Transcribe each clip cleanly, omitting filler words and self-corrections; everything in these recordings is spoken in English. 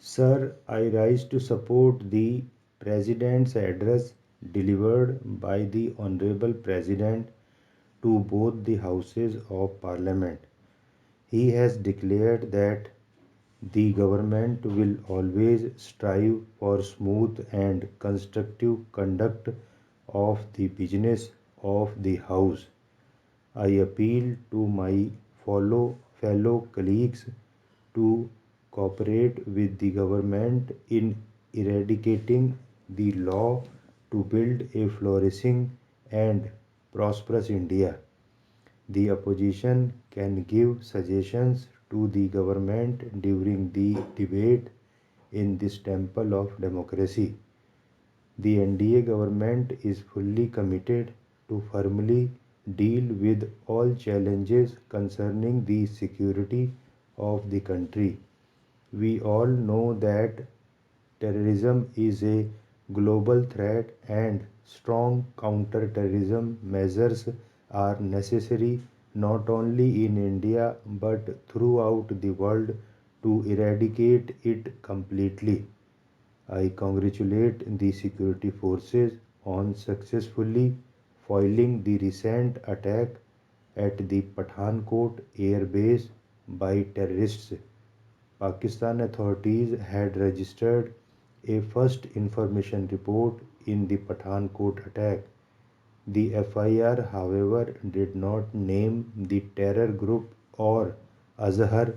Sir, I rise to support the President's address delivered by the Honorable President to both the Houses of Parliament. He has declared that the government will always strive for smooth and constructive conduct of the business of the House. I appeal to my fellow colleagues to cooperate with the government in eradicating the law to build a flourishing and prosperous India. The opposition can give suggestions to the government during the debate in this temple of democracy. The NDA government is fully committed to firmly deal with all challenges concerning the security of the country. We all know that terrorism is a global threat and strong counter-terrorism measures are necessary not only in India but throughout the world to eradicate it completely. I congratulate the security forces on successfully foiling the recent attack at the Pathankot air base by terrorists. Pakistan authorities had registered a first information report in the Pathankot attack. The FIR, however, did not name the terror group or Azhar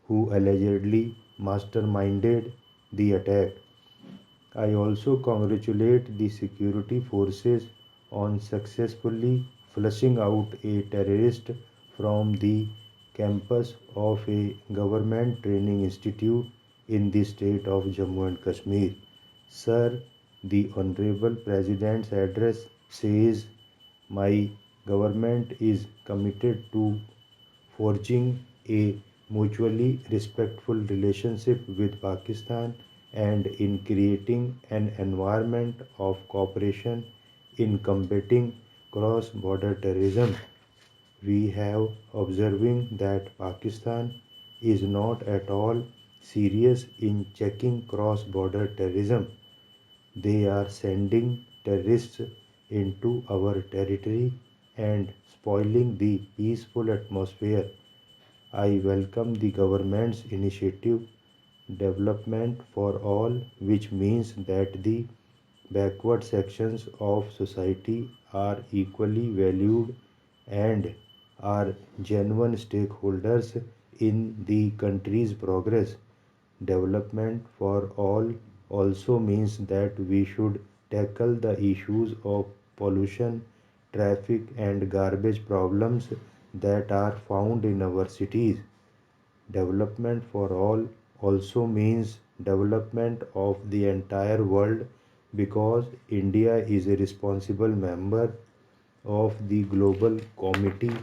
who allegedly masterminded the attack. I also congratulate the security forces on successfully flushing out a terrorist from the campus of a government training institute in the state of Jammu and Kashmir. Sir, the Honorable President's address says, my government is committed to forging a mutually respectful relationship with Pakistan and in creating an environment of cooperation in combating cross border terrorism. We have observing that Pakistan is not at all serious in checking cross border terrorism. They are sending terrorists into our territory and spoiling the peaceful atmosphere. I welcome the government's initiative Development for All, which means that the backward sections of society are equally valued and are genuine stakeholders in the country's progress. Development for all also means that we should tackle the issues of pollution, traffic, and garbage problems that are found in our cities. Development for all also means development of the entire world because India is a responsible member of the Global Committee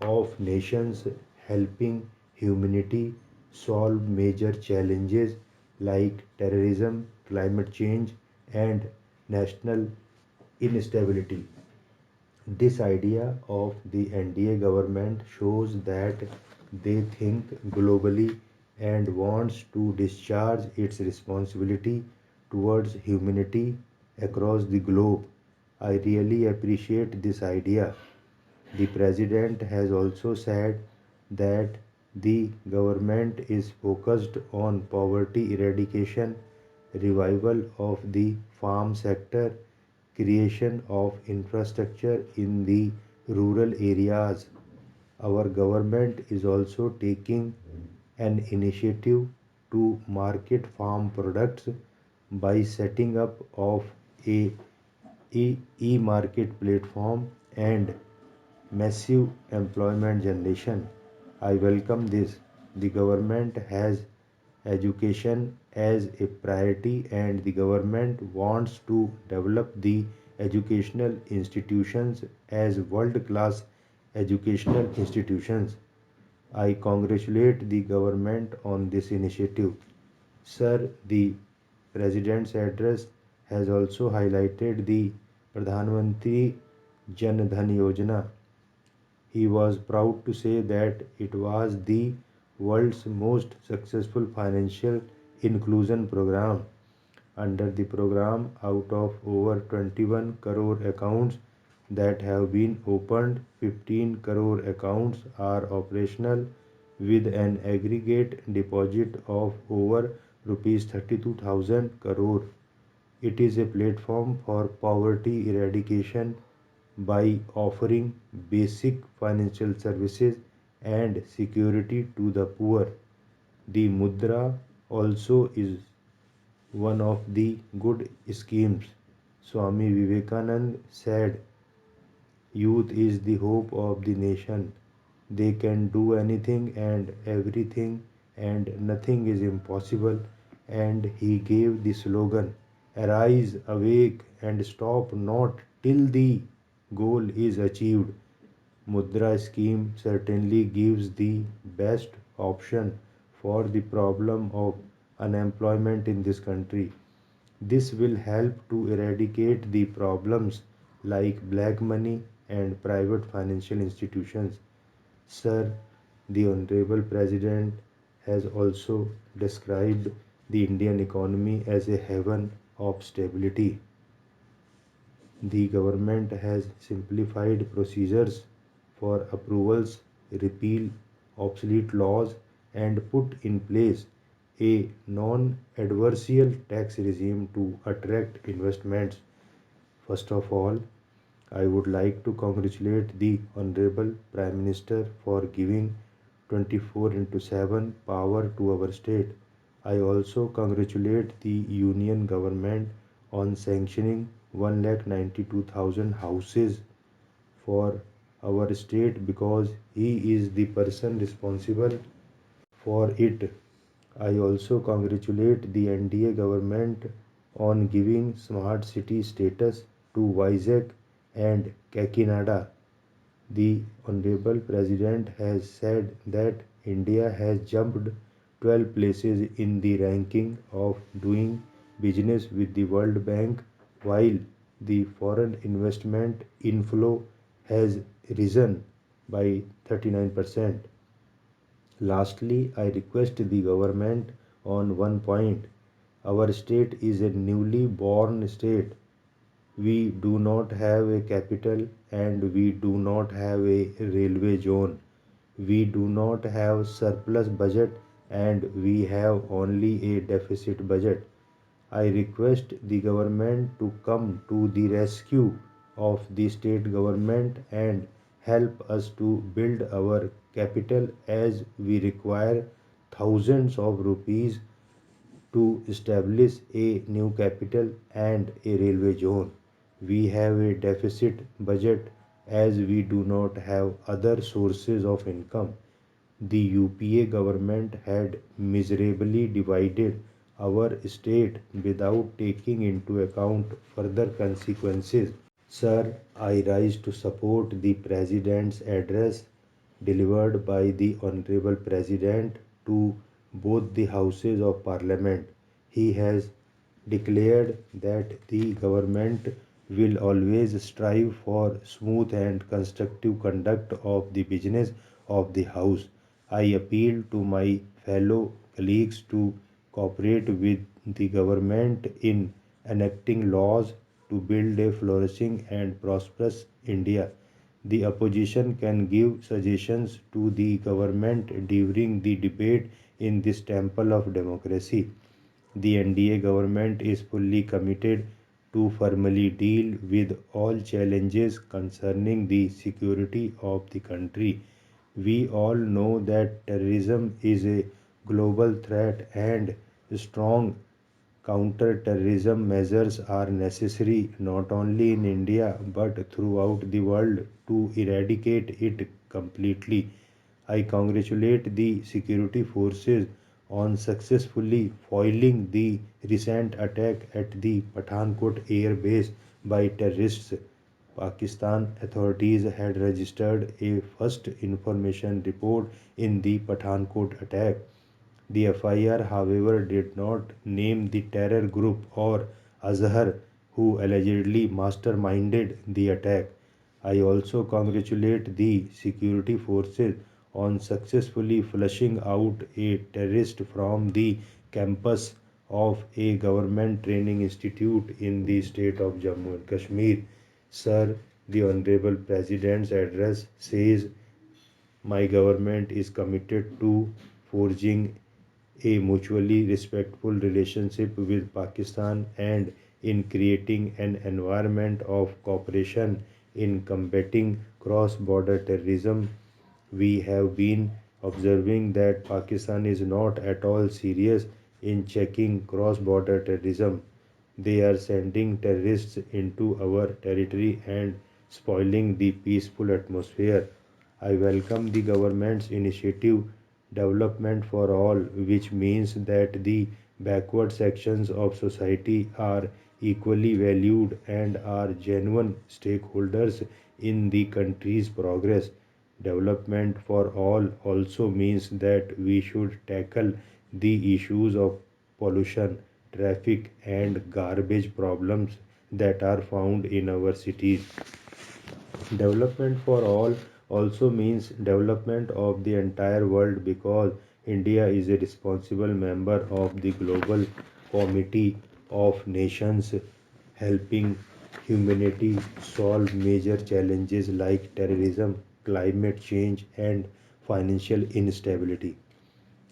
of Nations helping humanity solve major challenges like terrorism, climate change, and national instability. This idea of the NDA government shows that they think globally and wants to discharge its responsibility towards humanity across the globe. I really appreciate this idea. The president has also said that the government is focused on poverty eradication, revival of the farm sector, creation of infrastructure in the rural areas. Our government is also taking an initiative to market farm products by setting up of a e-market platform and massive employment generation. I welcome this. The government has education as a priority and the government wants to develop the educational institutions as world class educational institutions. I congratulate the government on this initiative. Sir, the President's address has also highlighted the Pradhan Mantri Jan Dhan Yojana. He was proud to say that it was the world's most successful financial inclusion program. Under the program, out of over 21 crore accounts that have been opened, 15 crore accounts are operational with an aggregate deposit of over rupees 32,000 crore. It is a platform for poverty eradication by offering basic financial services and security to the poor. The Mudra also is one of the good schemes. Swami Vivekananda said, youth is the hope of the nation. They can do anything and everything, and nothing is impossible. And he gave the slogan, Arise, awake, and stop not till the goal is achieved. Mudra scheme certainly gives the best option for the problem of unemployment in this country. This will help to eradicate the problems like black money and private financial institutions. Sir, the Honorable President has also described the Indian economy as a haven of stability. The government has simplified procedures for approvals, repeal obsolete laws, and put in place a non-adversarial tax regime to attract investments. First of all, I would like to congratulate the Honorable Prime Minister for giving 24 into 7 power to our state. I also congratulate the Union Government on sanctioning 1,92,000 houses for our state because he is the person responsible for it. I also congratulate the NDA government on giving smart city status to Vizag and Kakinada. The Honorable President has said that India has jumped 12 places in the ranking of doing business with the World Bank, while the foreign investment inflow has risen by 39%. Lastly, I request the government on one point. Our state is a newly born state. We do not have a capital and we do not have a railway zone. We do not have surplus budget and we have only a deficit budget. I request the government to come to the rescue of the state government and help us to build our capital as we require thousands of rupees to establish a new capital and a railway zone. We have a deficit budget as we do not have other sources of income. The UPA government had miserably divided our state without taking into account further consequences. Sir, I rise to support the President's address delivered by the Honorable President to both the Houses of Parliament. He has declared that the government will always strive for smooth and constructive conduct of the business of the House. I appeal to my fellow colleagues to cooperate with the government in enacting laws to build a flourishing and prosperous India. The opposition can give suggestions to the government during the debate in this temple of democracy. The NDA government is fully committed to firmly deal with all challenges concerning the security of the country. We all know that terrorism is a global threat and strong counter-terrorism measures are necessary not only in India but throughout the world to eradicate it completely. I congratulate the security forces on successfully foiling the recent attack at the Pathankot air base by terrorists. Pakistan authorities had registered a first information report in the Pathankot attack. The FIR, however, did not name the terror group or Azhar who allegedly masterminded the attack. I also congratulate the security forces on successfully flushing out a terrorist from the campus of a government training institute in the state of Jammu and Kashmir. Sir, the Honorable President's address says, my government is committed to forging a mutually respectful relationship with Pakistan and in creating an environment of cooperation in combating cross border terrorism. We have been observing that Pakistan is not at all serious in checking cross border terrorism. They are sending terrorists into our territory and spoiling the peaceful atmosphere. I welcome the government's initiative Development for All, which means that the backward sections of society are equally valued and are genuine stakeholders in the country's progress. Development for all also means that we should tackle the issues of pollution, traffic, and garbage problems that are found in our cities. Development for all also means development of the entire world because India is a responsible member of the Global Committee of Nations, helping humanity solve major challenges like terrorism, climate change, and financial instability.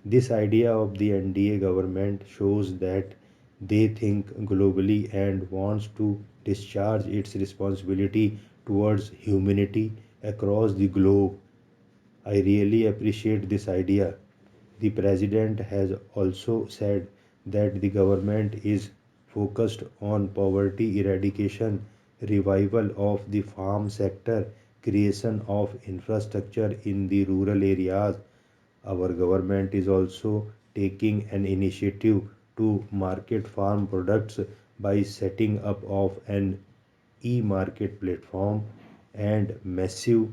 This idea of the NDA government shows that they think globally and wants to discharge its responsibility towards humanity across the globe. I really appreciate this idea. The president has also said that the government is focused on poverty eradication, revival of the farm sector, creation of infrastructure in the rural areas. Our government is also taking an initiative to market farm products by setting up of an e-market platform and massive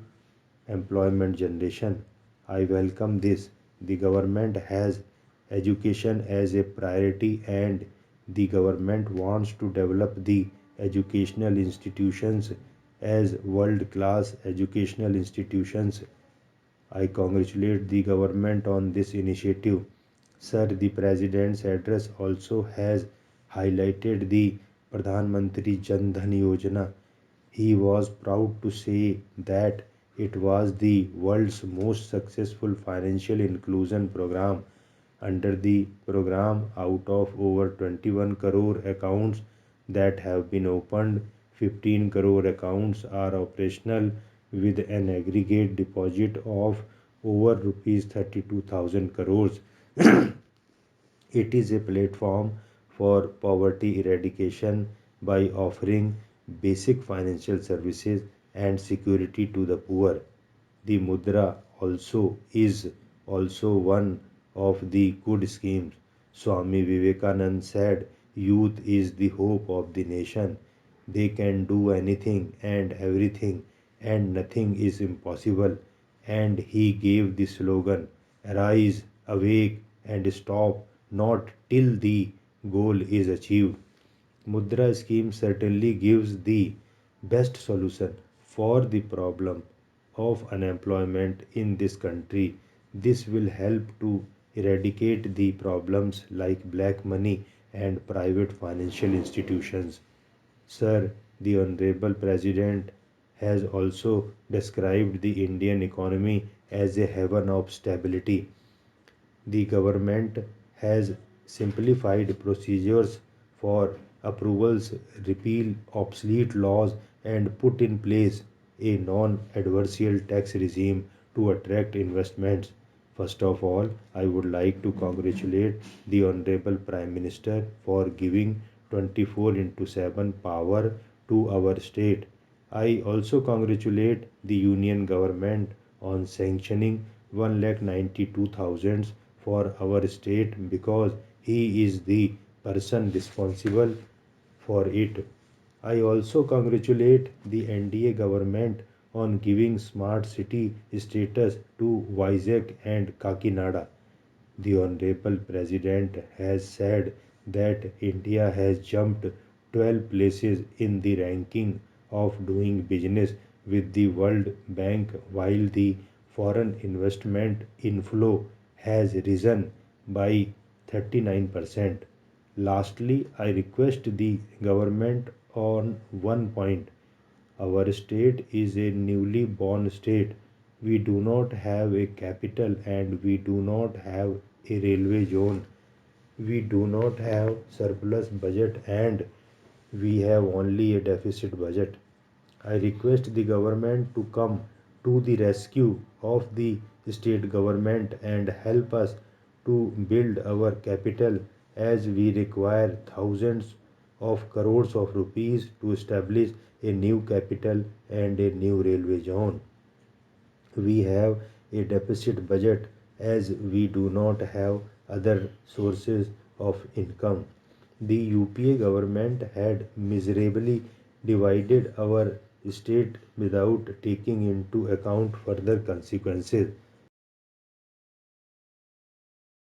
employment generation. I welcome this. The government has education as a priority and the government wants to develop the educational institutions as world class educational institutions. I congratulate the government on this initiative. Sir, the President's address also has highlighted the Pradhan Mantri Jan Dhan Yojana. He was proud to say that it was the world's most successful financial inclusion program. Under the program, out of over 21 crore accounts that have been opened, 15 crore accounts are operational with an aggregate deposit of over rupees 32,000 crores. It is a platform for poverty eradication by offering basic financial services and security to the poor. The Mudra also is also one of the good schemes. Swami Vivekanand said, youth is the hope of the nation. They can do anything and everything, and nothing is impossible. And he gave the slogan, Arise, awake, and stop not till the goal is achieved. Mudra scheme certainly gives the best solution for the problem of unemployment in this country. This will help to eradicate the problems like black money and private financial institutions. Sir, the Honorable President has also described the Indian economy as a haven of stability. The government has simplified procedures for approvals, repeal obsolete laws, and put in place a non-adversarial tax regime to attract investments. First of all, I would like to congratulate the Honorable Prime Minister for giving 24 into 7 power to our state. I also congratulate the Union government on sanctioning 1,92,000 for our state because he is the person responsible for it. I also congratulate the NDA government on giving smart city status to Vizag and Kakinada. The Honorable President has said that India has jumped 12 places in the ranking of doing business with the World Bank while the foreign investment inflow has risen by 39%. Lastly, I request the government on one point. Our state is a newly born state. We do not have a capital and we do not have a railway zone. We do not have surplus budget and we have only a deficit budget. I request the government to come to the rescue of the state government and help us to build our capital as we require thousands of crores of rupees to establish a new capital and a new railway zone. We have a deficit budget as we do not have other sources of income. The UPA government had miserably divided our state without taking into account further consequences.